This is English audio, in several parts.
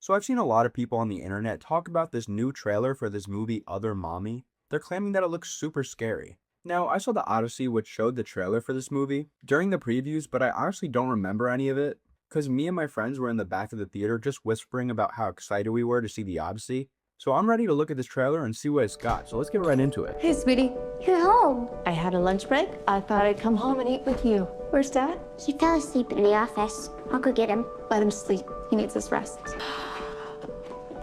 So I've seen a lot of people on the internet talk about this new trailer for this movie Other Mommy. They're claiming that it looks super scary. Now, I saw the Odyssey which showed the trailer for this movie during the previews, but I honestly don't remember any of it because me and my friends were in the back of the theater just whispering about how excited we were to see the Odyssey. So I'm ready to look at this trailer and see what it's got. So let's get right into it. Hey, sweetie. You're home. I had a lunch break. I thought I'd come home and eat with you. Where's Dad? He fell asleep in the office. I'll go get him. Let him sleep. He needs his rest.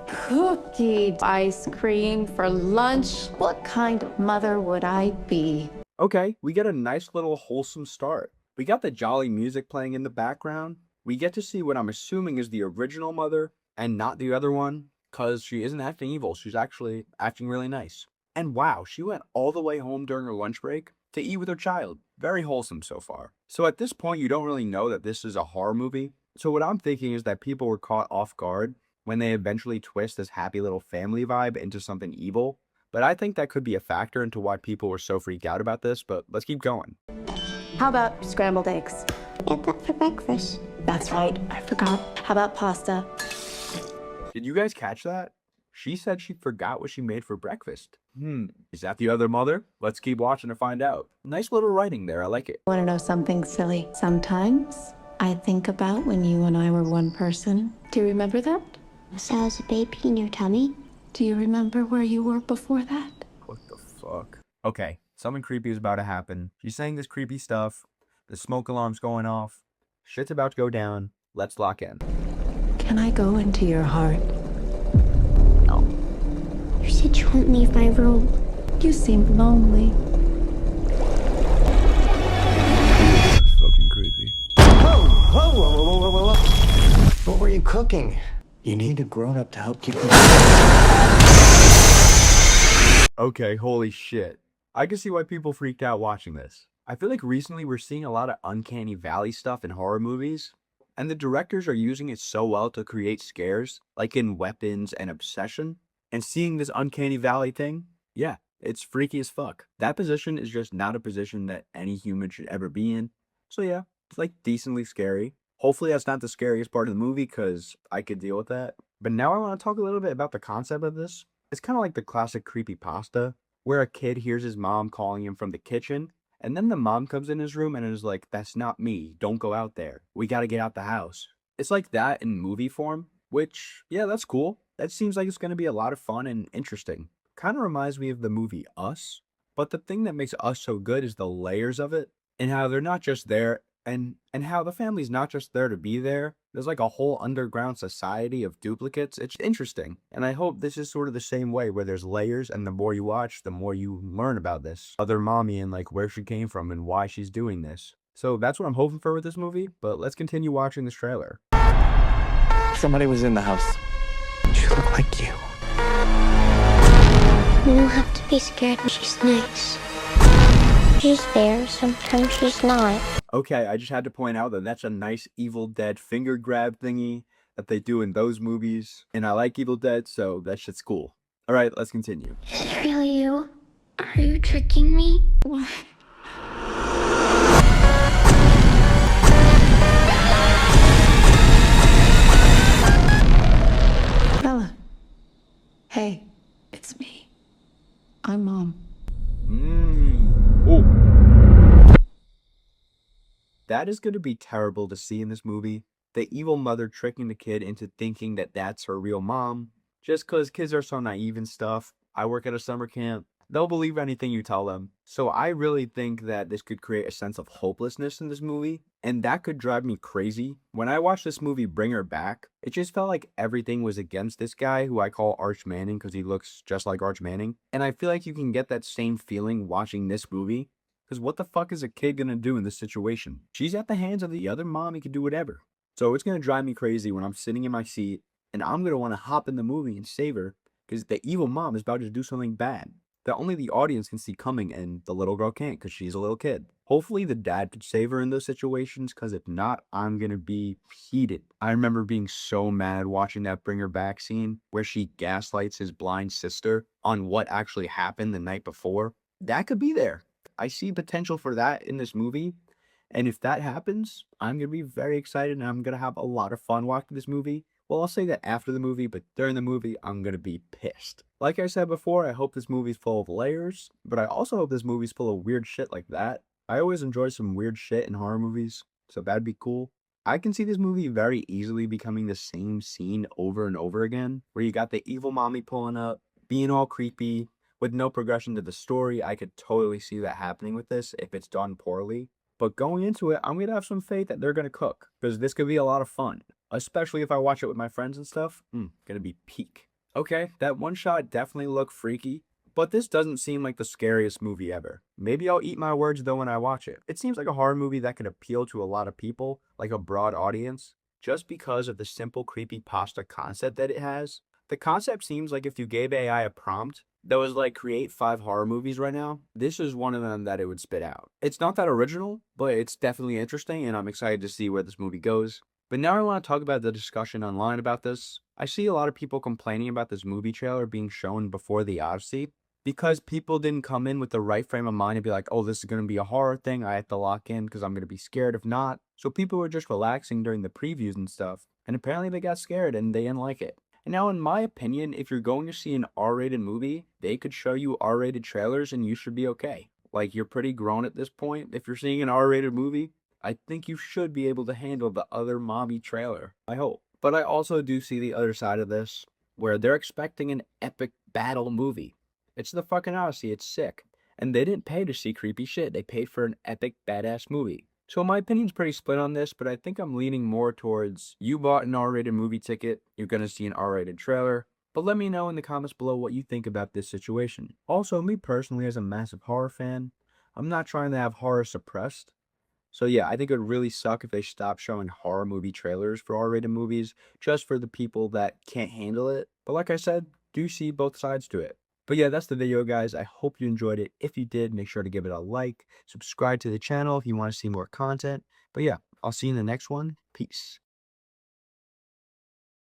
Cookie ice cream for lunch. What kind of mother would I be? Okay, we get a nice little wholesome start. We got the jolly music playing in the background. We get to see what I'm assuming is the original mother and not the other one, because she isn't acting evil. She's actually acting really nice. And wow, she went all the way home during her lunch break to eat with her child. Very wholesome so far. So at this point, you don't really know that this is a horror movie. So what I'm thinking is that people were caught off guard when they eventually twist this happy little family vibe into something evil. But I think that could be a factor into why people were so freaked out about this, but let's keep going. How about scrambled eggs? I had that for breakfast. That's right. I forgot. How about pasta? Did you guys catch that? She said she forgot what she made for breakfast. Is that the other mother? Let's keep watching to find out. Nice little writing there, I like it. Want to know something silly? Sometimes I think about when you and I were one person. Do you remember that? So I was a baby in your tummy? Do you remember where you were before that? What the fuck? Okay, something creepy is about to happen. She's saying this creepy stuff. The smoke alarm's going off. Shit's about to go down. Let's lock in. Can I go into your heart? No. You said you wouldn't leave my room. You seem lonely. Fucking creepy. Whoa. What were you cooking? You need a grown-up to help keep you. Okay, holy shit. I can see why people freaked out watching this. I feel like recently we're seeing a lot of uncanny valley stuff in horror movies, and the directors are using it so well to create scares, like in Weapons and Obsession. And seeing this uncanny valley thing, yeah, it's freaky as fuck. That position is just not a position that any human should ever be in. So yeah, it's like decently scary. Hopefully that's not the scariest part of the movie because I could deal with that. But now I want to talk a little bit about the concept of this. It's kind of like the classic creepypasta, where a kid hears his mom calling him from the kitchen, and then the mom comes in his room and is like, "That's not me. Don't go out there. We got to get out the house." It's like that in movie form, which, yeah, that's cool. That seems like it's going to be a lot of fun and interesting. Kind of reminds me of the movie Us, but the thing that makes Us so good is the layers of it and how they're not just there and how the family's not just there to be there. There's like a whole underground society of duplicates. It's interesting. And I hope this is sort of the same way where there's layers and the more you watch, the more you learn about this other mommy and like where she came from and why she's doing this. So that's what I'm hoping for with this movie, but let's continue watching this trailer. Somebody was in the house. She looked like you. You don't have to be scared. She's nice. She's there. Sometimes she's not. Okay, I just had to point out that that's a nice Evil Dead finger grab thingy that they do in those movies. And I like Evil Dead, so that shit's cool. All right, let's continue. Is it really you? Are you tricking me? Bella. Hey, it's me. I'm Mom. Oh. That is going to be terrible to see in this movie. The evil mother tricking the kid into thinking that that's her real mom. Just because kids are so naive and stuff. I work at a summer camp. They'll believe anything you tell them. So I really think that this could create a sense of hopelessness in this movie. And that could drive me crazy. When I watched this movie Bring Her Back, it just felt like everything was against this guy who I call Arch Manning because he looks just like Arch Manning. And I feel like you can get that same feeling watching this movie. Because what the fuck is a kid gonna do in this situation? She's at the hands of the other mom, he can do whatever. So it's gonna drive me crazy when I'm sitting in my seat and I'm gonna wanna hop in the movie and save her because the evil mom is about to do something bad that only the audience can see coming and the little girl can't because she's a little kid. Hopefully the dad could save her in those situations because if not, I'm gonna be heated. I remember being so mad watching that Bring Her Back scene where she gaslights his blind sister on what actually happened the night before. That could be there. I see potential for that in this movie. And if that happens, I'm going to be very excited and I'm going to have a lot of fun watching this movie Well, I'll say that after the movie, but during the movie, I'm gonna be pissed. Like I said before, I hope this movie's full of layers, but I also hope this movie's full of weird shit like that. I always enjoy some weird shit in horror movies, so that'd be cool. I can see this movie very easily becoming the same scene over and over again, where you got the evil mommy pulling up, being all creepy, with no progression to the story. I could totally see that happening with this if it's done poorly. But going into it, I'm gonna have some faith that they're gonna cook, because this could be a lot of fun. Especially if I watch it with my friends and stuff. Gonna be peak. Okay, that one shot definitely looked freaky, but this doesn't seem like the scariest movie ever. Maybe I'll eat my words though when I watch it. It seems like a horror movie that could appeal to a lot of people, like a broad audience, just because of the simple creepy pasta concept that it has. The concept seems like if you gave AI a prompt that was like create 5 horror movies right now, this is one of them that it would spit out. It's not that original, but it's definitely interesting and I'm excited to see where this movie goes. But now I want to talk about the discussion online about this. I see a lot of people complaining about this movie trailer being shown before the Odyssey because people didn't come in with the right frame of mind and be like, oh, this is going to be a horror thing. I have to lock in because I'm going to be scared if not. So people were just relaxing during the previews and stuff. And apparently they got scared and they didn't like it. And now, in my opinion, if you're going to see an R-rated movie, they could show you R-rated trailers and you should be okay. Like, you're pretty grown at this point. If you're seeing an R-rated movie, I think you should be able to handle the other mommy trailer. I hope. But I also do see the other side of this, where they're expecting an epic battle movie. It's the fucking Odyssey. It's sick. And they didn't pay to see creepy shit. They paid for an epic badass movie. So my opinion's pretty split on this, but I think I'm leaning more towards you bought an R-rated movie ticket, you're gonna see an R-rated trailer. But let me know in the comments below what you think about this situation. Also, me personally, as a massive horror fan, I'm not trying to have horror suppressed. So yeah, I think it would really suck if they stopped showing horror movie trailers for R-rated movies just for the people that can't handle it. But like I said, do see both sides to it. But yeah, that's the video, guys. I hope you enjoyed it. If you did, make sure to give it a like, subscribe to the channel if you want to see more content. But yeah, I'll see you in the next one. Peace.